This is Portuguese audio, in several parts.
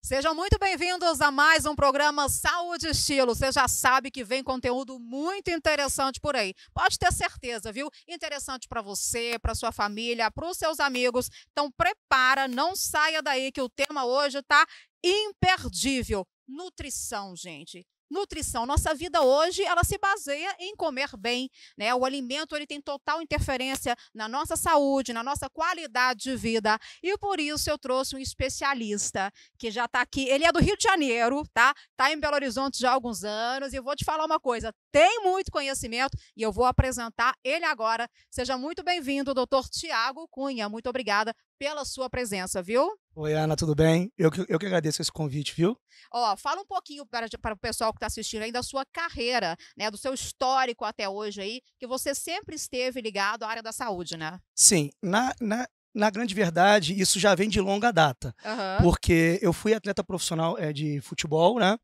Sejam muito bem-vindos a mais um programa Saúde e Estilo. Você já sabe que vem conteúdo muito interessante por aí. Pode ter certeza, viu? Interessante para você, para sua família, para os seus amigos. Então prepara, não saia daí que o tema hoje está imperdível. Nutrição, gente. Nutrição. Nossa vida hoje, ela se baseia em comer bem, né? O alimento, ele tem total interferência na nossa saúde, na nossa qualidade de vida. E por isso eu trouxe um especialista que já está aqui. Ele é do Rio de Janeiro, tá? Está em Belo Horizonte já há alguns anos. E eu vou te falar uma coisa, tem muito conhecimento e eu vou apresentar ele agora. Seja muito bem-vindo, doutor Tiago Cunha. Muito obrigada pela sua presença, viu? Oi, Ana, tudo bem? Eu que agradeço esse convite, viu? Ó, fala um pouquinho para o pessoal que está assistindo aí da sua carreira, né, do seu histórico até hoje aí, que você sempre esteve ligado à área da saúde, né? Sim, na grande verdade, isso já vem de longa data, Aham. porque eu fui atleta profissional de futebol, né?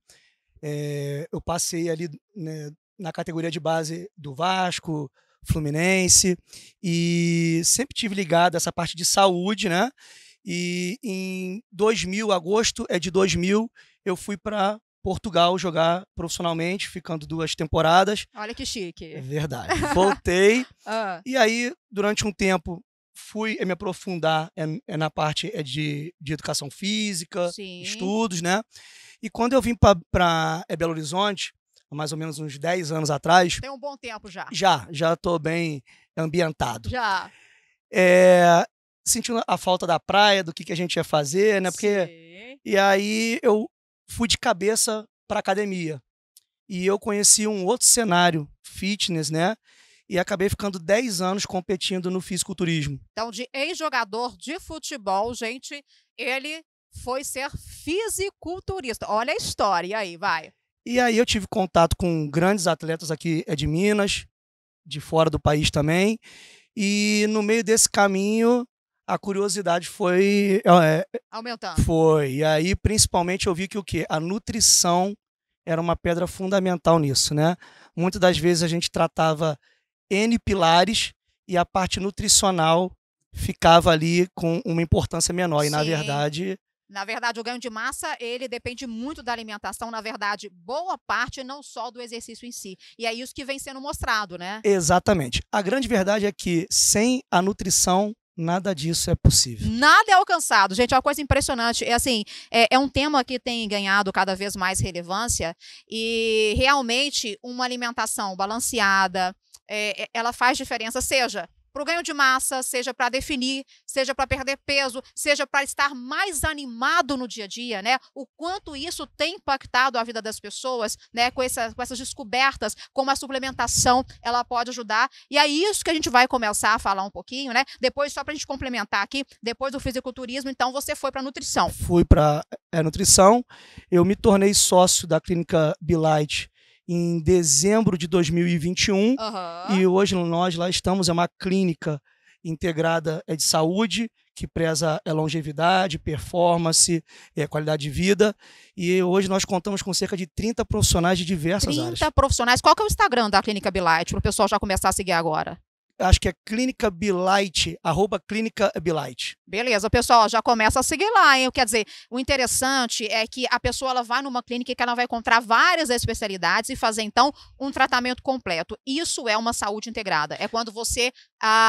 Eu passei ali, né, na categoria de base do Vasco, Fluminense, e sempre tive ligado a essa parte de saúde, né? E em 2000, agosto de 2000, eu fui para Portugal jogar profissionalmente, ficando 2 temporadas. Olha que É chique. verdade. Voltei, Ah, e aí, durante um tempo, fui me aprofundar na parte de educação física, sim. estudos, né? E quando eu vim para Belo Horizonte, há mais ou menos uns 10 anos atrás, Tem um bom tempo já. já estou bem ambientado. Já. É, sentindo a falta da praia, do que a gente ia fazer, né? Porque, Sim. e aí eu fui de cabeça para academia. E eu conheci um outro cenário, fitness, né? E acabei ficando 10 anos competindo no fisiculturismo. Então, de ex-jogador de futebol, gente, ele foi ser fisiculturista. Olha a história, e aí, vai. E aí eu tive contato com grandes atletas aqui de Minas, de fora do país também. E no meio desse caminho, a curiosidade Aumentando. foi. E aí, principalmente, eu vi que o quê? A nutrição era uma pedra fundamental nisso, né? Muitas das vezes a gente tratava N pilares e a parte nutricional ficava ali com uma importância menor. E, na Sim. verdade, Na verdade, o ganho de massa, ele depende muito da alimentação, na verdade, boa parte não só do exercício em si. E é isso que vem sendo mostrado, né? exatamente. A grande verdade é que sem a nutrição, nada disso é possível. Nada é alcançado, gente, é uma coisa impressionante. É assim, é um tema que tem ganhado cada vez mais relevância e realmente uma alimentação balanceada, ela faz diferença, seja para o ganho de massa, seja para definir, seja para perder peso, seja para estar mais animado no dia a dia, né? O quanto isso tem impactado a vida das pessoas, né? Com essas descobertas, como a suplementação, ela pode ajudar. E é isso que a gente vai começar a falar um pouquinho, né? Depois, só para a gente complementar aqui, depois do fisiculturismo, então você foi para nutrição. Fui para nutrição, eu me tornei sócio da clínica Bilight em dezembro de 2021 Aham. e hoje nós lá estamos, é uma clínica integrada de saúde que preza longevidade, performance, qualidade de vida, e hoje nós contamos com cerca de 30 profissionais de diversas áreas. 30 profissionais. Qual que é o Instagram da Clínica Bilight, para o pessoal já começar a seguir agora? Acho que é Clínica Bilight, @Clínica Bilight. Beleza, pessoal, já começa a seguir lá, hein? Quer dizer, o interessante é que a pessoa ela vai numa clínica que ela vai encontrar várias especialidades e fazer, então, um tratamento completo. Isso é uma saúde integrada. É quando você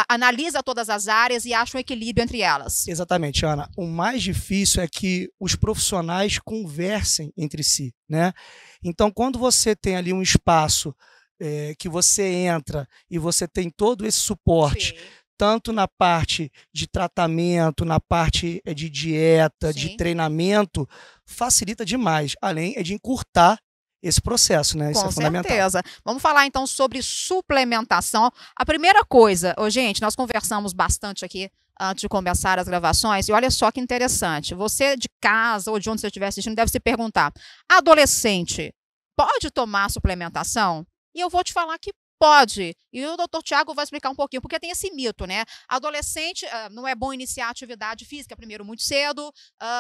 analisa todas as áreas e acha um equilíbrio entre elas. Exatamente, Ana. O mais difícil é que os profissionais conversem entre si, né? Então, quando você tem ali um espaço que você entra e você tem todo esse suporte, Sim. tanto na parte de tratamento, na parte de dieta, de Sim. treinamento, facilita demais, além de encurtar esse processo, né? Isso é Com fundamental. certeza. Vamos falar então sobre suplementação. A primeira coisa, gente, nós conversamos bastante aqui antes de começar as gravações, e olha só que interessante. Você de casa ou de onde você estiver assistindo deve se perguntar: adolescente pode tomar suplementação? E eu vou te falar que pode. E o doutor Tiago vai explicar um pouquinho, porque tem esse mito, né? Adolescente, não é bom iniciar a atividade física primeiro muito cedo,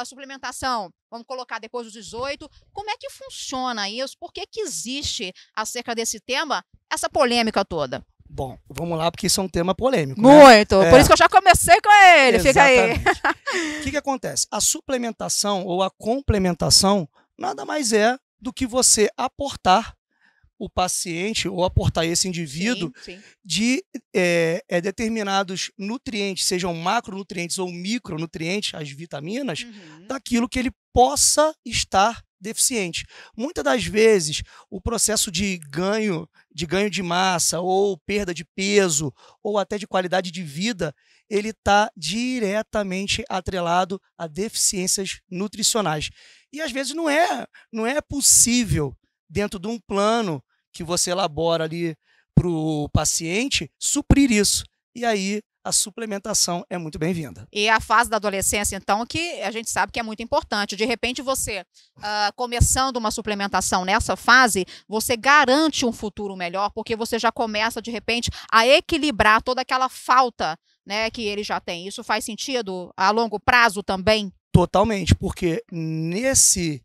suplementação, vamos colocar depois dos 18. Como é que funciona isso? Por que que existe, acerca desse tema, essa polêmica toda? Bom, vamos lá, porque isso é um tema polêmico, né? Muito. Por isso que eu já comecei com ele. Exatamente. Fica aí. O que acontece? A suplementação ou a complementação nada mais é do que você aportar o paciente ou aportar esse indivíduo Sim. de determinados nutrientes, sejam macronutrientes ou micronutrientes, as vitaminas, daquilo que ele possa estar deficiente. Muitas das vezes, o processo de ganho de massa ou perda de peso ou até de qualidade de vida, ele está diretamente atrelado a deficiências nutricionais. E às vezes não é possível, dentro de um plano que você elabora ali para o paciente, suprir isso. E aí a suplementação é muito bem-vinda. E a fase da adolescência, então, que a gente sabe que é muito importante. De repente, você, começando uma suplementação nessa fase, você garante um futuro melhor, porque você já começa, de repente, a equilibrar toda aquela falta, né, que ele já tem. Isso faz sentido a longo prazo também? Totalmente, porque nesse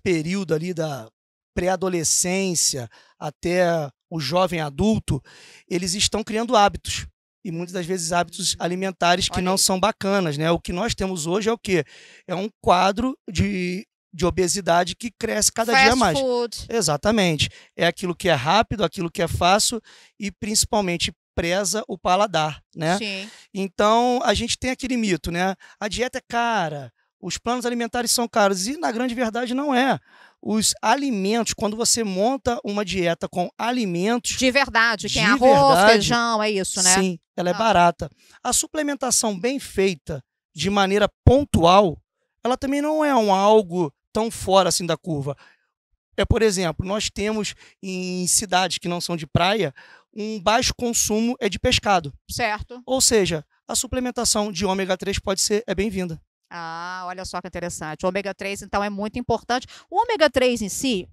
período ali da pré-adolescência até o jovem adulto, eles estão criando hábitos. E muitas das vezes hábitos alimentares que não são bacanas, né? O que nós temos hoje é o quê? É um quadro de obesidade que cresce cada dia mais. Food. Exatamente. É aquilo que é rápido, aquilo que é fácil e principalmente preza o paladar, né? Sim. Então, a gente tem aquele mito, né? A dieta é cara, os planos alimentares são caros e na grande verdade não é. Os alimentos, quando você monta uma dieta com alimentos de verdade, que é arroz, feijão, é isso, né? Sim, ela é barata. A suplementação bem feita, de maneira pontual, ela também não é algo tão fora assim da curva. Por exemplo, nós temos em cidades que não são de praia, um baixo consumo de pescado. Certo. Ou seja, a suplementação de ômega 3 é bem-vinda. Ah, olha só que interessante. O ômega 3, então, é muito importante. O ômega 3 em si,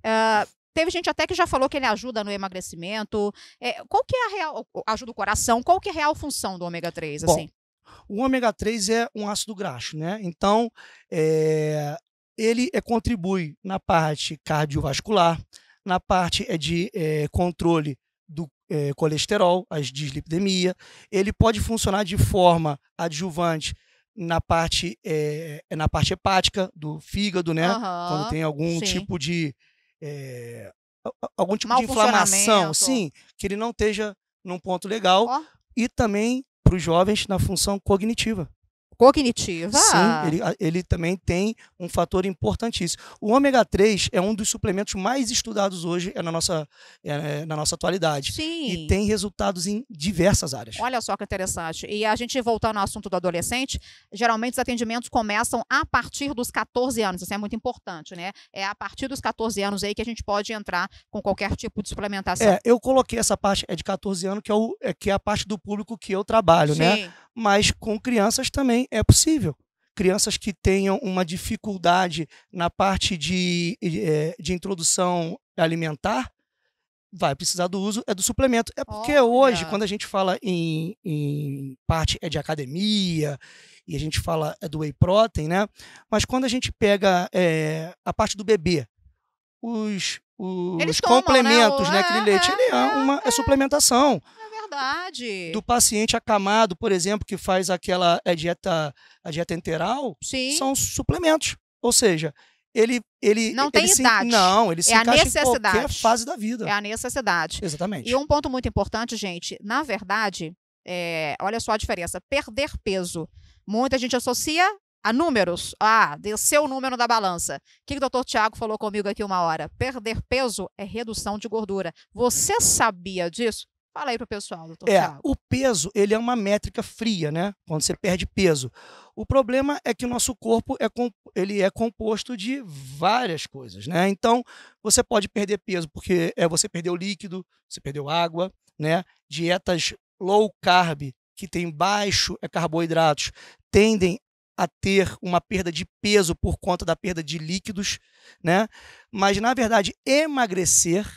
teve gente até que já falou que ele ajuda no emagrecimento. Qual que é a real... Ajuda o coração. Qual que é a real função do ômega 3, assim? Bom, o ômega 3 é um ácido graxo, né? Então, ele contribui na parte cardiovascular, na parte de controle do colesterol, a dislipidemia. Ele pode funcionar de forma adjuvante na parte hepática do fígado, né? Quando tem algum tipo de inflamação, sim, que ele não esteja num ponto legal. E também para os jovens na função cognitiva. Cognitiva? Sim, ele também tem um fator importantíssimo. O ômega 3 é um dos suplementos mais estudados hoje na nossa atualidade. Sim. E tem resultados em diversas áreas. Olha só que interessante. E a gente voltando ao assunto do adolescente, geralmente os atendimentos começam a partir dos 14 anos. Isso é muito importante, né? É a partir dos 14 anos aí que a gente pode entrar com qualquer tipo de suplementação. Eu coloquei essa parte de 14 anos, que é a parte do público que eu trabalho, né? Mas com crianças também é possível. Crianças que tenham uma dificuldade na parte de introdução alimentar, vai precisar do uso do suplemento. Porque hoje, quando a gente fala em parte de academia, e a gente fala do whey protein, né? Mas quando a gente pega a parte do bebê, os complementos, né? Aquele leite, ele é suplementação. Verdade. Do paciente acamado, por exemplo, que faz aquela a dieta enteral, são suplementos. Ou seja, ele não tem idade. Ele se encaixa em qualquer fase da vida. É a necessidade. Exatamente. E um ponto muito importante, gente, na verdade, olha só a diferença, perder peso. Muita gente associa a números. Desceu o número da balança. O que o doutor Tiago falou comigo aqui uma hora? Perder peso é redução de gordura. Você sabia disso? Fala aí pro pessoal, doutor Tiago. O peso, ele é uma métrica fria, né? Quando você perde peso. O problema é que o nosso corpo ele é composto de várias coisas, né? Então, você pode perder peso porque você perdeu líquido, você perdeu água, né? Dietas low carb, que tem baixo carboidratos, tendem a ter uma perda de peso por conta da perda de líquidos, né? Mas, na verdade, emagrecer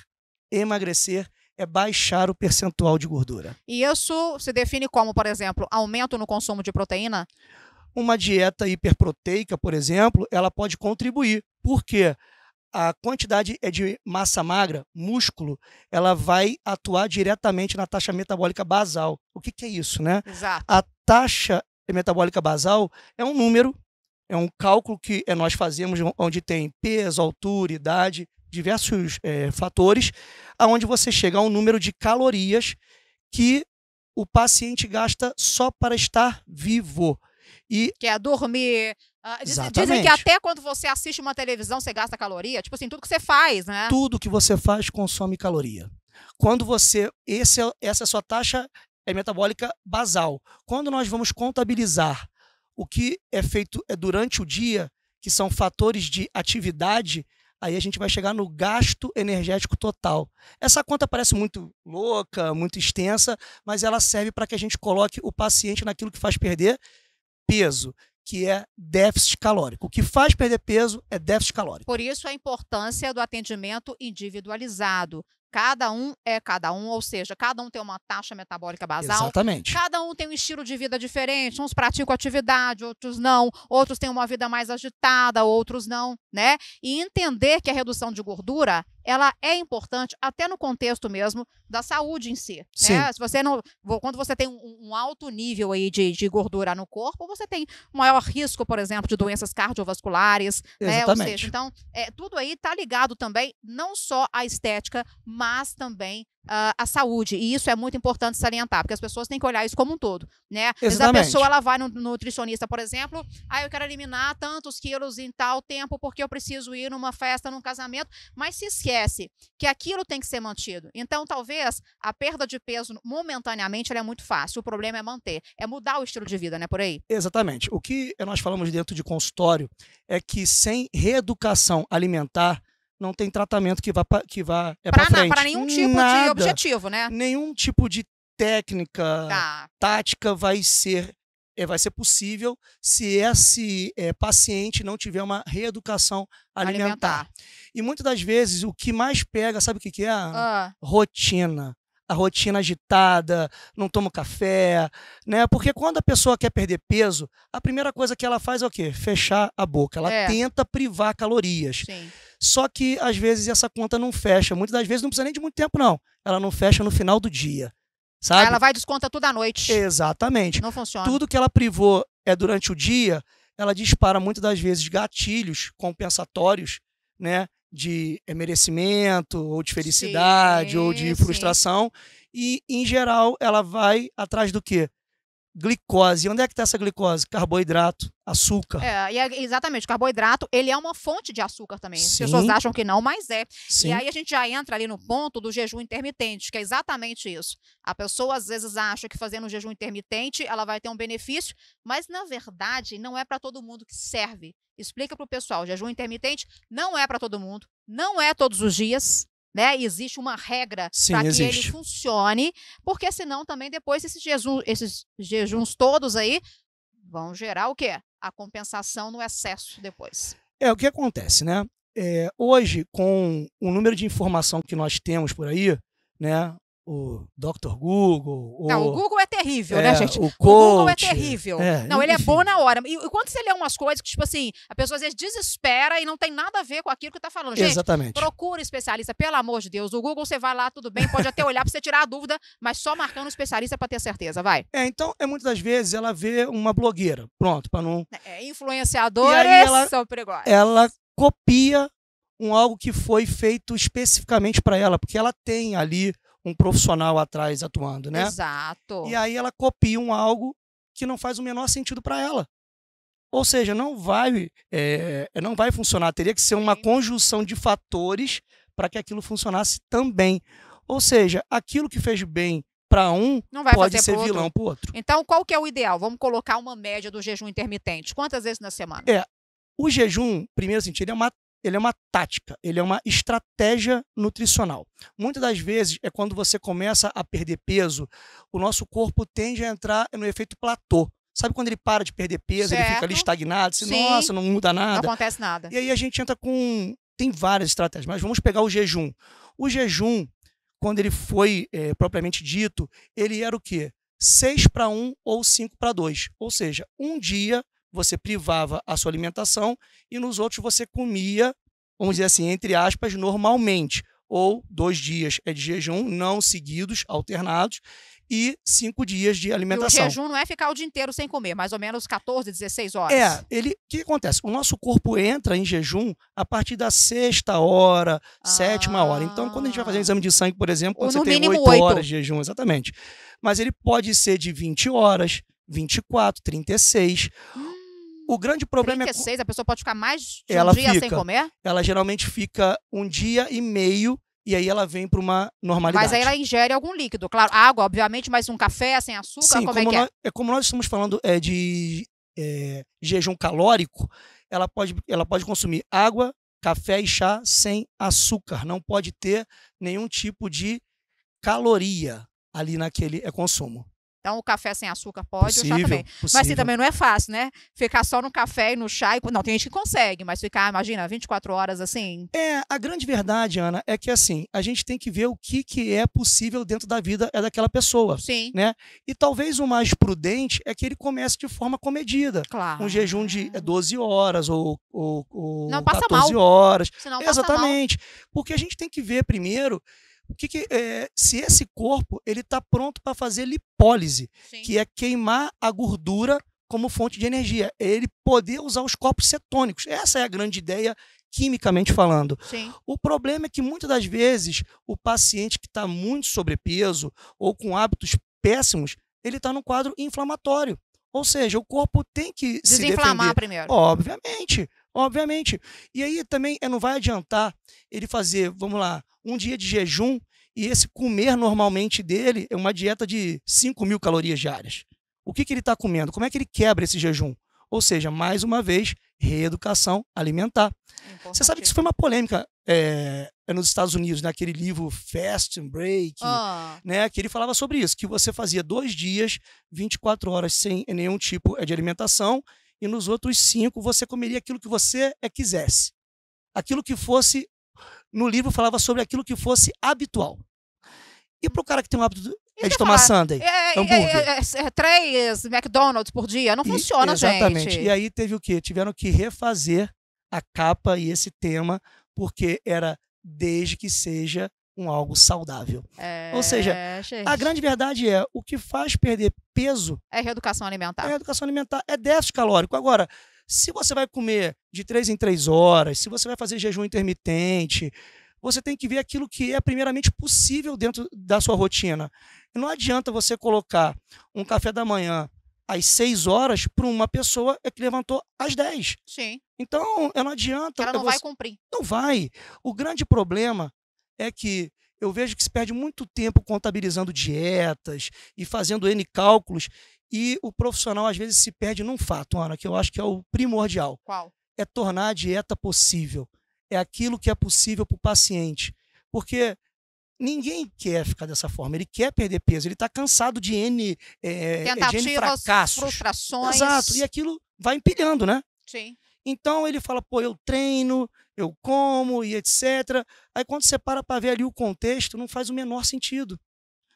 é baixar o percentual de gordura. E isso se define como, por exemplo, aumento no consumo de proteína? Uma dieta hiperproteica, por exemplo, ela pode contribuir. Por quê? a quantidade de massa magra, músculo, ela vai atuar diretamente na taxa metabólica basal. O que é isso, né? Exato. A taxa metabólica basal é um número, é um cálculo que nós fazemos, onde tem peso, altura, idade, diversos fatores, aonde você chega a um número de calorias que o paciente gasta só para estar vivo. Que é dormir. Dizem que até quando você assiste uma televisão, você gasta caloria. Tipo assim, tudo que você faz, né? Tudo que você faz consome caloria. Quando você... essa é a sua taxa metabólica basal. Quando nós vamos contabilizar o que é feito durante o dia, que são fatores de atividade, aí a gente vai chegar no gasto energético total. Essa conta parece muito louca, muito extensa, mas ela serve para que a gente coloque o paciente naquilo que faz perder peso, que é déficit calórico. O que faz perder peso é déficit calórico. Por isso a importância do atendimento individualizado. Cada um é cada um, ou seja, cada um tem uma taxa metabólica basal. Exatamente. Cada um tem um estilo de vida diferente. Uns praticam atividade, outros não. Outros têm uma vida mais agitada, outros não, né? E entender que a redução de gordura, ela é importante até no contexto mesmo da saúde em si. Né? Se você não, quando você tem um alto nível aí de gordura no corpo, você tem um maior risco, por exemplo, de doenças cardiovasculares. Né? Ou seja, então, tudo aí está ligado também, não só à estética, mas também a saúde. E isso é muito importante salientar, porque as pessoas têm que olhar isso como um todo, né? Às vezes a pessoa ela vai no nutricionista, por exemplo, eu quero eliminar tantos quilos em tal tempo porque eu preciso ir numa festa, num casamento, mas se esquece que aquilo tem que ser mantido. Então, talvez a perda de peso momentaneamente ela é muito fácil. O problema é manter, é mudar o estilo de vida, né? Por aí. Exatamente. O que nós falamos dentro de consultório é que sem reeducação alimentar não tem tratamento que vá para frente. Para nenhum tipo de objetivo, né? Nenhum tipo de técnica, tática vai ser possível se esse paciente não tiver uma reeducação alimentar. E muitas das vezes o que mais pega, sabe o que é? Rotina. A rotina agitada, não toma café, né? Porque quando a pessoa quer perder peso, a primeira coisa que ela faz é o quê? Fechar a boca. Ela tenta privar calorias. Sim. Só que, às vezes, essa conta não fecha. Muitas das vezes não precisa nem de muito tempo, não. Ela não fecha no final do dia, sabe? Ela vai e desconta tudo à noite. Exatamente. Não funciona. Tudo que ela privou durante o dia, ela dispara, muitas das vezes, gatilhos compensatórios, né? De merecimento, ou de felicidade, ou de frustração. E, em geral, ela vai atrás do quê? Glicose. Onde é que está essa glicose? Carboidrato, açúcar. Exatamente. O carboidrato, ele é uma fonte de açúcar também. As pessoas acham que não, mas é. Sim. E aí a gente já entra ali no ponto do jejum intermitente, que é exatamente isso. A pessoa, às vezes, acha que fazendo um jejum intermitente, ela vai ter um benefício, mas, na verdade, não é para todo mundo que serve. Explica para o pessoal, o jejum intermitente não é para todo mundo, não é todos os dias, né? Existe uma regra para que ele funcione, porque senão também depois esses jejuns todos aí vão gerar o quê? A compensação no excesso depois. O que acontece, né? Hoje, com o número de informação que nós temos por aí, né? O Dr. Google. O Google é terrível, né, gente? O Google é terrível. Não, ele enfim. É bom na hora. E quando você lê umas coisas que, tipo assim, a pessoa às vezes desespera e não tem nada a ver com aquilo que tá falando. Gente, exatamente. Procura especialista, pelo amor de Deus. O Google, você vai lá, tudo bem, pode até olhar pra você tirar a dúvida, mas só marcando um especialista pra ter certeza, vai. Então, muitas das vezes, ela vê uma blogueira, pronto, para não... Influenciadores são perigosos. Ela copia algo que foi feito especificamente para ela, porque ela tem ali um profissional atrás atuando, né? Exato. E aí ela copia algo que não faz o menor sentido para ela. Ou seja, não vai funcionar. Teria que ser uma conjunção de fatores para que aquilo funcionasse também. Ou seja, aquilo que fez bem para um pode ser vilão para o outro. Então, qual que é o ideal? Vamos colocar uma média do jejum intermitente. Quantas vezes na semana? O jejum, primeiro assim, ele é uma tática, ele é uma estratégia nutricional. Muitas das vezes, quando você começa a perder peso, o nosso corpo tende a entrar no efeito platô. Sabe quando ele para de perder peso, ele fica ali estagnado, nossa, não muda nada. Não acontece nada. E aí a gente entra tem várias estratégias, mas vamos pegar o jejum. O jejum, quando ele foi propriamente dito, ele era o quê? 6-1 ou 5-2. Ou seja, um dia você privava a sua alimentação e nos outros você comia vamos dizer assim, entre aspas, normalmente. Ou 2 dias é de jejum, não seguidos, alternados, e 5 dias de E o alimentação. jejum não é ficar o dia inteiro sem comer, mais ou menos 14, 16 horas. O que acontece? O nosso corpo entra em jejum a partir da 6ª hora, 7ª hora. Então, quando a gente vai fazer um exame de sangue, por exemplo, quando Ou você no tem mínimo 8 horas 8. de jejum, exatamente. Mas ele pode ser de 20 horas, 24, 36. O grande problema 36, a pessoa pode ficar mais de um Ela dia sem fica. comer? Ela geralmente fica 1 dia e meio e aí ela vem para uma normalidade. Mas aí ela ingere algum líquido, claro. Água, obviamente, mas um café sem açúcar, Sim, como é que é? como nós estamos falando de jejum calórico, ela pode consumir água, café e chá sem açúcar. Não pode ter nenhum tipo de caloria ali naquele consumo. Então, o café sem açúcar pode, o chá também. Mas assim, Possível. também não é fácil, né? Ficar só no café e no chá. Não, tem gente que consegue, mas ficar, imagina, 24 horas assim. A grande verdade, Ana, é que assim, a gente tem que ver o que é possível dentro da vida daquela pessoa. Sim. Né? E talvez o mais prudente é que ele comece de forma comedida. Claro. Um jejum de 12 horas ou Não passa 14 mal. horas. Senão passa Exatamente. Porque a gente tem que ver primeiro se esse corpo ele está pronto para fazer lipólise, Sim. que é queimar a gordura como fonte de energia. É ele poder usar os corpos cetônicos. Essa é a grande ideia, quimicamente falando. Sim. O problema é que muitas das vezes o paciente que está muito sobrepeso ou com hábitos péssimos, ele está num quadro inflamatório. Ou seja, o corpo tem que se desinflamar defender. primeiro. Obviamente. E aí também não vai adiantar ele fazer, vamos lá, 1 dia de jejum e esse comer normalmente dele é uma dieta de 5.000 calorias diárias. O que ele está comendo? Como é que ele quebra esse jejum? Ou seja, mais uma vez, reeducação alimentar. Você sabe que isso foi uma polêmica nos Estados Unidos, naquele livro Fast and Break, né, que ele falava sobre isso, que você fazia 2 dias, 24 horas sem nenhum tipo de alimentação e nos outros 5 você comeria aquilo que você quisesse. Aquilo que fosse, no livro falava sobre aquilo que fosse habitual. E para o cara que tem um hábito de tomar sundae, hambúrguer. 3 McDonald's por dia, não funciona, exatamente. gente. E aí teve o quê? Tiveram que refazer a capa e esse tema, porque era desde que seja algo saudável. Ou seja, gente, a grande verdade o que faz perder peso é reeducação alimentar. É déficit calórico. Agora, se você vai comer de 3 em 3 horas, se você vai fazer jejum intermitente, você tem que ver aquilo que é primeiramente possível dentro da sua rotina. E não adianta você colocar um café da manhã às 6 horas para uma pessoa que levantou às 10. Sim. Então, não adianta. Ela não vai cumprir. Não vai. O grande problema é que eu vejo que se perde muito tempo contabilizando dietas e fazendo N cálculos e o profissional às vezes se perde num fato, Ana, que eu acho que é o primordial. Qual? É tornar a dieta possível. É aquilo que é possível para o paciente. Porque ninguém quer ficar dessa forma. Ele quer perder peso. Ele está cansado de N fracassos. Frustrações. Exato. E aquilo vai empilhando, né? Sim. Então ele fala, eu treino, eu como e etc. Aí quando você para ver ali o contexto, não faz o menor sentido.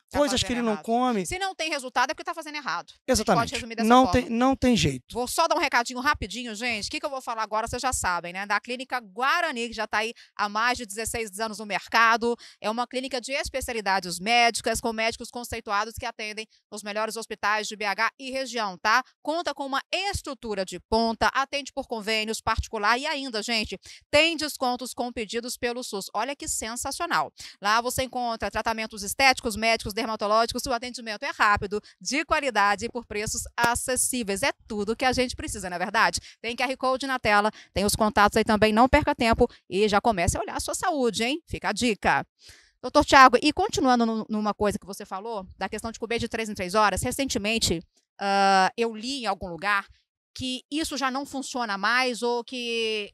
Coisas que ele não come. Se não tem resultado é porque está fazendo errado. Exatamente. Pode resumir dessa forma. Não tem jeito. Vou só dar um recadinho rapidinho, gente. O que eu vou falar agora, vocês já sabem, né? Da Clínica Guarani, que já está aí há mais de 16 anos no mercado. É uma clínica de especialidades médicas, com médicos conceituados que atendem nos melhores hospitais de BH e região, tá? Conta com uma estrutura de ponta, atende por convênios particular e ainda, gente, tem descontos com pedidos pelo SUS. Olha que sensacional. Lá você encontra tratamentos estéticos, médicos, dermatológicos, o atendimento é rápido, de qualidade e por preços acessíveis. É tudo que a gente precisa, não é verdade? Tem QR Code na tela, tem os contatos aí também, não perca tempo e já comece a olhar a sua saúde, hein? Fica a dica. Doutor Tiago, e continuando numa coisa que você falou, da questão de comer de 3 em 3 horas, recentemente eu li em algum lugar que isso já não funciona mais ou que...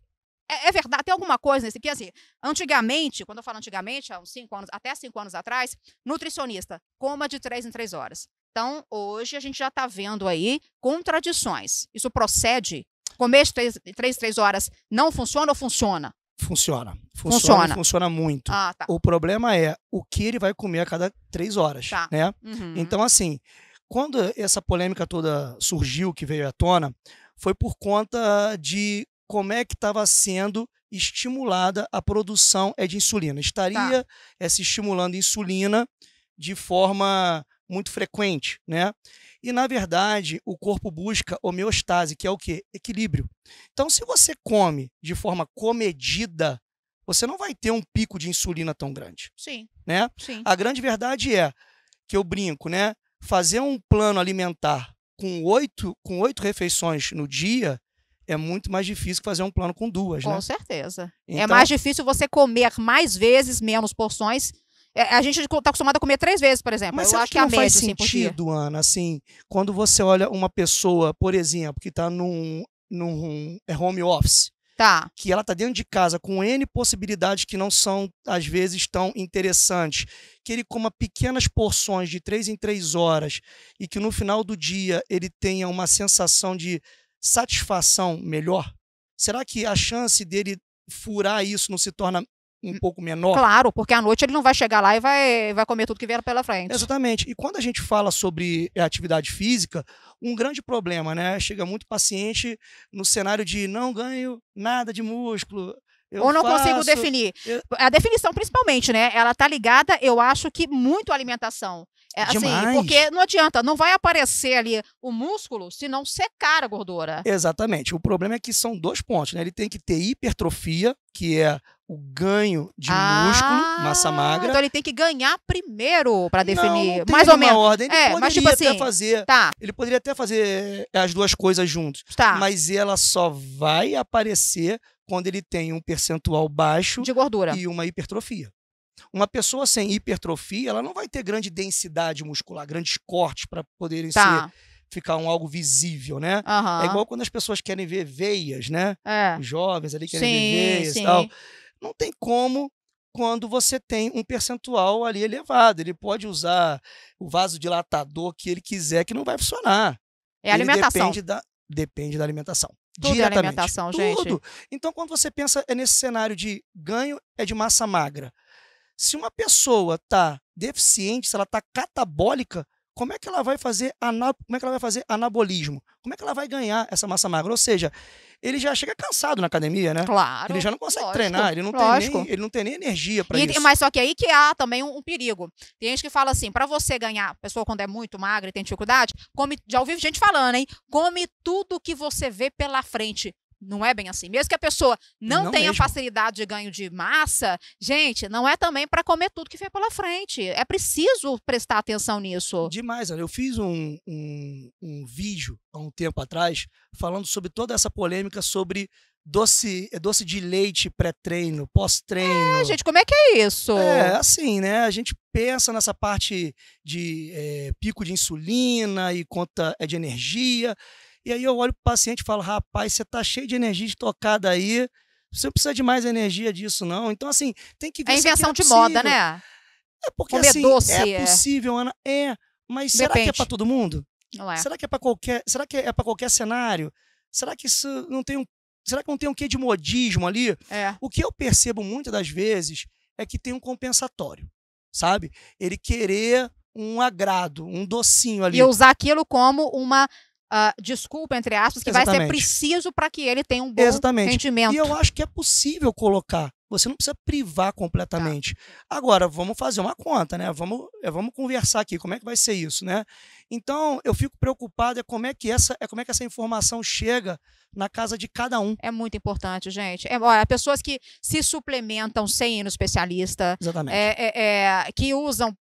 É verdade, tem alguma coisa nesse aqui, assim, antigamente, quando eu falo antigamente, há uns 5 anos, até 5 anos atrás, nutricionista, coma de 3 em 3 horas. Então, hoje a gente já está vendo aí contradições. Isso procede? Comer de 3 em 3 horas não funciona ou funciona? Funciona muito. Ah, tá. O problema é o que ele vai comer a cada 3 horas, tá. né? Uhum. Então, assim, quando essa polêmica toda surgiu, que veio à tona, foi por conta de como é que estava sendo estimulada a produção de insulina. Estaria se estimulando insulina de forma muito frequente, né? E, na verdade, o corpo busca homeostase, que é o quê? Equilíbrio. Então, se você come de forma comedida, você não vai ter um pico de insulina tão grande. Sim. Né? Sim. A grande verdade é que eu brinco, né? Fazer um plano alimentar com 8 refeições no dia é muito mais difícil que fazer um plano com 2, né? Com certeza. Então, é mais difícil você comer mais vezes, menos porções. A gente está acostumado a comer 3 vezes, por exemplo. Mas eu acho que não a média, faz assim, por dia. sentido, Ana, assim, quando você olha uma pessoa, por exemplo, que está num home office, que ela está dentro de casa com N possibilidades que não são, às vezes, tão interessantes, que ele coma pequenas porções de 3 em 3 horas e que no final do dia ele tenha uma sensação de satisfação melhor, será que a chance dele furar isso não se torna um pouco menor? Claro, porque à noite ele não vai chegar lá e vai comer tudo que vier pela frente. Exatamente. E quando a gente fala sobre atividade física, um grande problema, né? Chega muito paciente no cenário de não ganho nada de músculo. Ou não consigo definir. A definição, principalmente, né? Ela tá ligada, eu acho que muito à alimentação. Assim, porque não adianta, não vai aparecer ali o músculo se não secar a gordura. Exatamente. O problema é que são 2 pontos, né? Ele tem que ter hipertrofia, que é o ganho de músculo, massa magra. Então ele tem que ganhar primeiro para definir. Não tem mais ou menos. Ordem. Ele poderia mas tipo assim, até fazer. Ele poderia até fazer as 2 coisas juntos. Mas ela só vai aparecer quando ele tem um percentual baixo de gordura e uma hipertrofia. Uma pessoa sem hipertrofia, ela não vai ter grande densidade muscular, grandes cortes para poderem ficar algo visível, né? É igual quando as pessoas querem ver veias, né? Os jovens ali querem ver veias e tal. Não tem como quando você tem um percentual ali elevado. Ele pode usar o vasodilatador que ele quiser, que não vai funcionar. É a alimentação. Depende da alimentação. Tudo é alimentação, gente. Tudo. Então, quando você pensa nesse cenário de ganho de massa magra, se uma pessoa está deficiente, se ela está catabólica, como é que ela vai fazer anabolismo? Como é que ela vai ganhar essa massa magra? Ou seja, ele já chega cansado na academia, né? Claro. Ele já não consegue treinar, ele não tem nem energia para isso. Mas só que aí que há também um perigo. Tem gente que fala assim, para você ganhar, a pessoa quando é muito magra e tem dificuldade, já ouvi gente falando, hein? Come tudo que você vê pela frente. Não é bem assim. Mesmo que a pessoa não tenha facilidade de ganho de massa, gente, não é também para comer tudo que vem pela frente. É preciso prestar atenção nisso. Demais. Olha, eu fiz um vídeo há um tempo atrás falando sobre toda essa polêmica sobre doce de leite pré-treino, pós-treino. Gente, como é que é isso? Assim, né? A gente pensa nessa parte de pico de insulina e conta de energia. E aí eu olho para o paciente e falo, rapaz, você tá cheio de energia estocada aí, você não precisa de mais energia disso, não. Então, assim, tem que ver se invenção de moda, né? Porque, assim, é possível, Ana, mas será que é para todo mundo? Não é. Será que é para qualquer cenário? Será que isso não tem será que não tem um quê de modismo ali? O que eu percebo muitas das vezes é que tem um compensatório, sabe? Ele querer um agrado, um docinho ali. E usar aquilo como uma desculpa, entre aspas, que vai ser preciso para que ele tenha um bom rendimento. E eu acho que é possível colocar. Você não precisa privar completamente. Agora, vamos fazer uma conta, né? Vamos conversar aqui. Como é que vai ser isso, né? Então, eu fico preocupado como é que essa informação chega na casa de cada um. É muito importante, gente. Pessoas que se suplementam sem ir no especialista. Exatamente. Que usam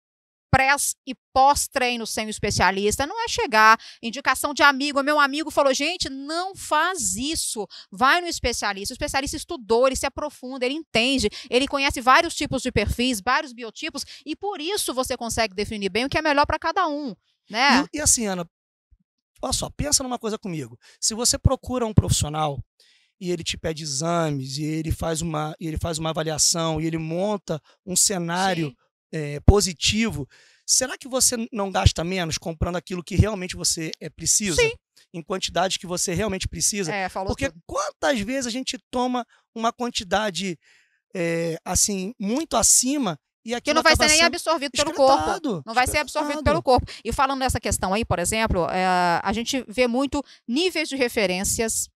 pré e pós-treino sem o especialista, não é chegar, indicação de amigo, meu amigo falou, gente, não faz isso, vai no especialista, o especialista estudou, ele se aprofunda, ele entende, ele conhece vários tipos de perfis, vários biotipos, e por isso você consegue definir bem o que é melhor para cada um, né? E assim, Ana, olha só, pensa numa coisa comigo, se você procura um profissional e ele te pede exames, e ele faz uma avaliação, e ele monta um cenário positivo, será que você não gasta menos comprando aquilo que realmente você precisa? Sim. Em quantidade que você realmente precisa? Porque tudo. Quantas vezes a gente toma uma quantidade assim, muito acima e aquilo que não vai ser nem absorvido pelo corpo. Não vai ser absorvido pelo corpo. E falando nessa questão aí, por exemplo, a gente vê muito níveis de referências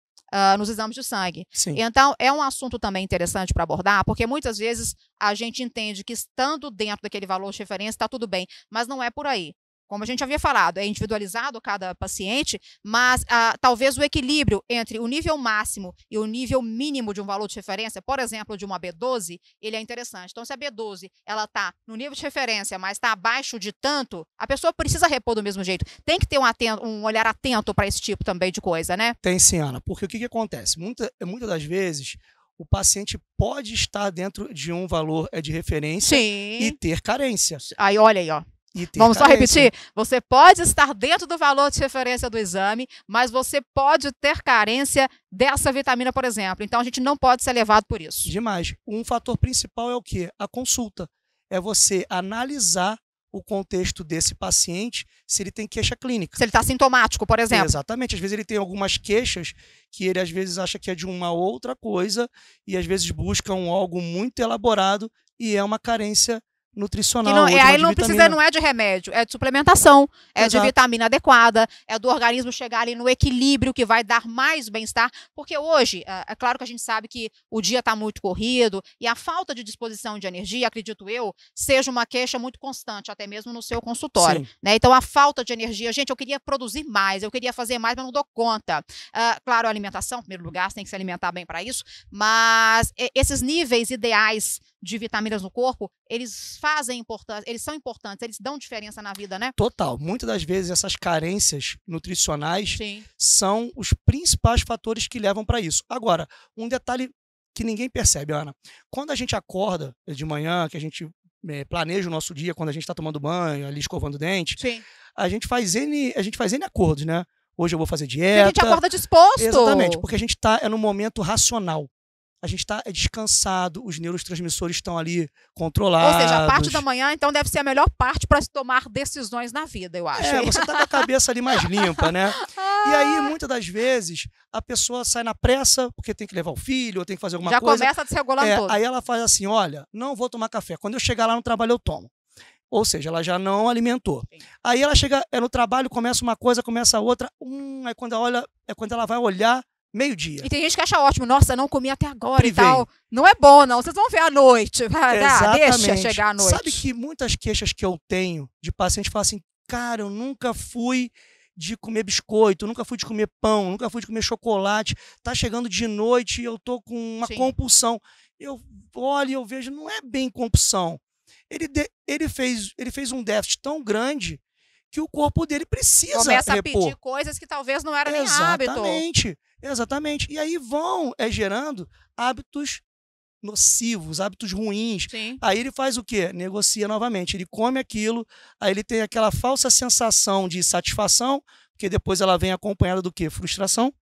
nos exames de sangue. Sim. Então, é um assunto também interessante para abordar, porque muitas vezes a gente entende que estando dentro daquele valor de referência está tudo bem, mas não é por aí. Como a gente havia falado, é individualizado cada paciente, mas talvez o equilíbrio entre o nível máximo e o nível mínimo de um valor de referência, por exemplo, de uma B12, ele é interessante. Então, se a B12 ela está no nível de referência, mas está abaixo de tanto, a pessoa precisa repor do mesmo jeito. Tem que ter um olhar atento para esse tipo também de coisa, né? Tem sim, Ana, porque o que acontece? Muitas das vezes, o paciente pode estar dentro de um valor de referência e ter carência. Aí, olha aí, ó. Vamos só repetir? Você pode estar dentro do valor de referência do exame, mas você pode ter carência dessa vitamina, por exemplo. Então, a gente não pode ser levado por isso. Demais. Um fator principal é o quê? A consulta. É você analisar o contexto desse paciente, se ele tem queixa clínica. Se ele está sintomático, por exemplo. Exatamente. Às vezes ele tem algumas queixas que ele às vezes acha que é de uma outra coisa e às vezes buscam algo muito elaborado e é uma carência nutricional. Aí não é de remédio, é de suplementação, é de vitamina adequada, é do organismo chegar ali no equilíbrio que vai dar mais bem-estar, porque hoje, é claro que a gente sabe que o dia está muito corrido e a falta de disposição de energia, acredito eu, seja uma queixa muito constante, até mesmo no seu consultório, né? Então, a falta de energia, gente, eu queria produzir mais, eu queria fazer mais, mas não dou conta. Claro, a alimentação, em primeiro lugar, você tem que se alimentar bem para isso, mas esses níveis ideais de vitaminas no corpo, eles são importantes, eles dão diferença na vida, né? Total. Muitas das vezes essas carências nutricionais são os principais fatores que levam para isso. Agora, um detalhe que ninguém percebe, Ana. Quando a gente acorda de manhã, que a gente planeja o nosso dia, quando a gente está tomando banho, ali escovando o dente, a gente faz N acordos, né? Hoje eu vou fazer dieta. E a gente acorda disposto. Exatamente, porque a gente está no momento racional. A gente está descansado, os neurotransmissores estão ali controlados. Ou seja, a parte da manhã, então, deve ser a melhor parte para se tomar decisões na vida, eu acho. Você está com a cabeça ali mais limpa, né? E aí, muitas das vezes, a pessoa sai na pressa, porque tem que levar o filho, ou tem que fazer alguma coisa. Já começa desregulando tudo. Aí ela faz assim, olha, não vou tomar café. Quando eu chegar lá no trabalho, eu tomo. Ou seja, ela já não alimentou. Aí ela chega no trabalho, começa uma coisa, começa a outra. Aí quando ela vai olhar, meio-dia. E tem gente que acha ótimo, nossa, não comi até agora e tal. Não é bom, não. Vocês vão ver à noite. Deixa chegar à noite. Sabe que muitas queixas que eu tenho de paciente falam assim, cara, eu nunca fui de comer biscoito, nunca fui de comer pão, nunca fui de comer chocolate. Tá chegando de noite e eu tô com uma compulsão. Eu olho e eu vejo, não é bem compulsão. Ele fez um déficit tão grande que o corpo dele precisa começa a pedir coisas que talvez não eram nem hábito. Exatamente. E aí vão gerando hábitos nocivos, hábitos ruins. Aí ele faz o quê? Negocia novamente. Ele come aquilo, aí ele tem aquela falsa sensação de satisfação, porque depois ela vem acompanhada do quê? Frustração.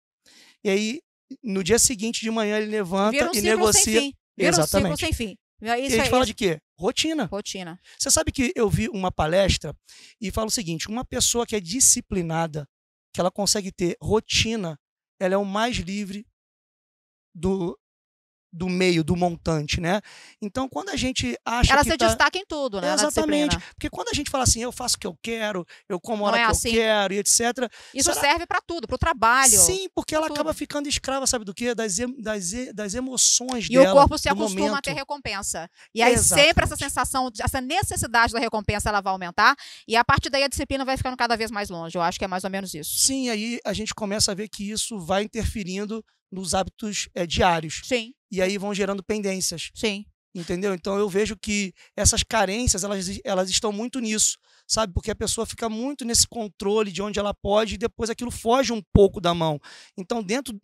E aí, no dia seguinte de manhã, ele levanta e negocia. Sem fim. Vira um ciclo sem fim. E a gente fala de quê? Rotina. Rotina. Você sabe que eu vi uma palestra e fala o seguinte, uma pessoa que é disciplinada, que ela consegue ter rotina, ela é o mais livre do meio, do montante, né? Então, quando a gente acha ela se destaca em tudo, né? Exatamente. Porque quando a gente fala assim, eu faço o que eu quero, eu como a hora que eu quero, e etc. Isso serve para tudo, para o trabalho. Sim, porque ela acaba ficando escrava, sabe do quê? Das emoções dela. E o corpo se acostuma a ter recompensa. E aí sempre essa sensação, essa necessidade da recompensa, ela vai aumentar. E a partir daí a disciplina vai ficando cada vez mais longe. Eu acho que é mais ou menos isso. Sim, aí a gente começa a ver que isso vai interferindo nos hábitos diários. E aí vão gerando pendências. Entendeu? Então eu vejo que essas carências, elas estão muito nisso, sabe? Porque a pessoa fica muito nesse controle de onde ela pode e depois aquilo foge um pouco da mão. Então dentro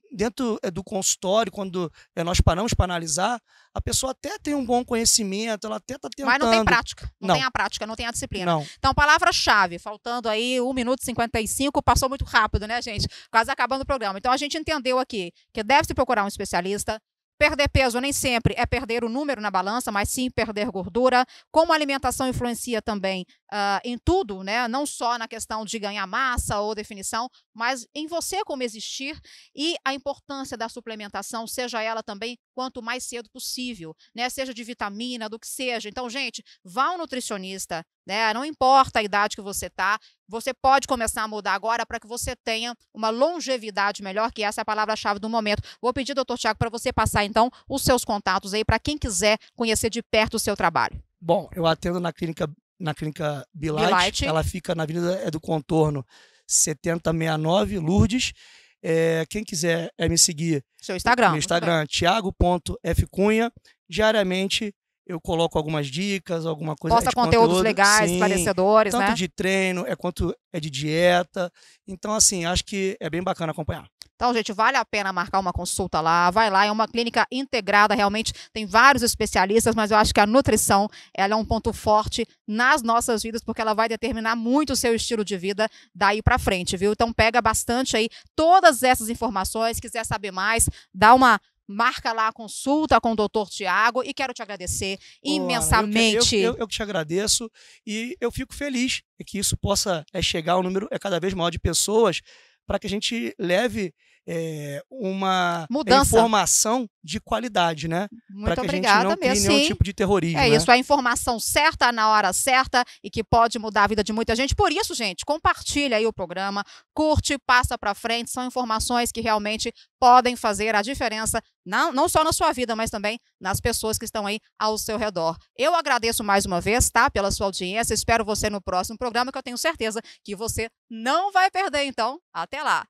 do consultório, quando nós paramos para analisar, a pessoa até tem um bom conhecimento, ela até está tentando. Mas não tem prática. Não tem a prática, não tem a disciplina. Então, palavra-chave, faltando aí 1 minuto e 55, passou muito rápido, né, gente? Quase acabando o programa. Então a gente entendeu aqui que deve-se procurar um especialista. Perder peso nem sempre é perder o número na balança, mas sim perder gordura. Como a alimentação influencia também em tudo, né? Não só na questão de ganhar massa ou definição, mas em você como existir e a importância da suplementação, seja ela também quanto mais cedo possível, né? Seja de vitamina, do que seja. Então, gente, vá ao nutricionista, né? Não importa a idade que você está, você pode começar a mudar agora para que você tenha uma longevidade melhor, que essa é a palavra-chave do momento. Vou pedir, doutor Tiago, para você passar, então, os seus contatos aí para quem quiser conhecer de perto o seu trabalho. Bom, eu atendo na clínica Be-Light. Ela fica na Avenida do Contorno 7069, Lourdes. Quem quiser me seguir, seu Instagram. Meu Instagram, thiago.fcunha. Diariamente eu coloco algumas dicas, alguma coisa Posta de conteúdos conteúdo, legais, sim, esclarecedores, tanto né? de treino, quanto é de dieta. Então, assim, acho que é bem bacana acompanhar. Então, gente, vale a pena marcar uma consulta lá, vai lá, é uma clínica integrada, realmente tem vários especialistas, mas eu acho que a nutrição, ela é um ponto forte nas nossas vidas, porque ela vai determinar muito o seu estilo de vida daí para frente, viu? Então, pega bastante aí todas essas informações, quiser saber mais, marca lá a consulta com o doutor Tiago e quero te agradecer imensamente. Eu que te agradeço e eu fico feliz que isso possa chegar ao número cada vez maior de pessoas para que a gente leve uma informação de qualidade, né? Muito para que obrigada, a gente não crie nenhum tipo de terrorismo. É isso, a informação certa na hora certa e que pode mudar a vida de muita gente. Por isso, gente, compartilha aí o programa, curte, passa para frente. São informações que realmente podem fazer a diferença, não só na sua vida, mas também nas pessoas que estão aí ao seu redor. Eu agradeço mais uma vez, tá? Pela sua audiência. Espero você no próximo programa, que eu tenho certeza que você não vai perder. Então, até lá!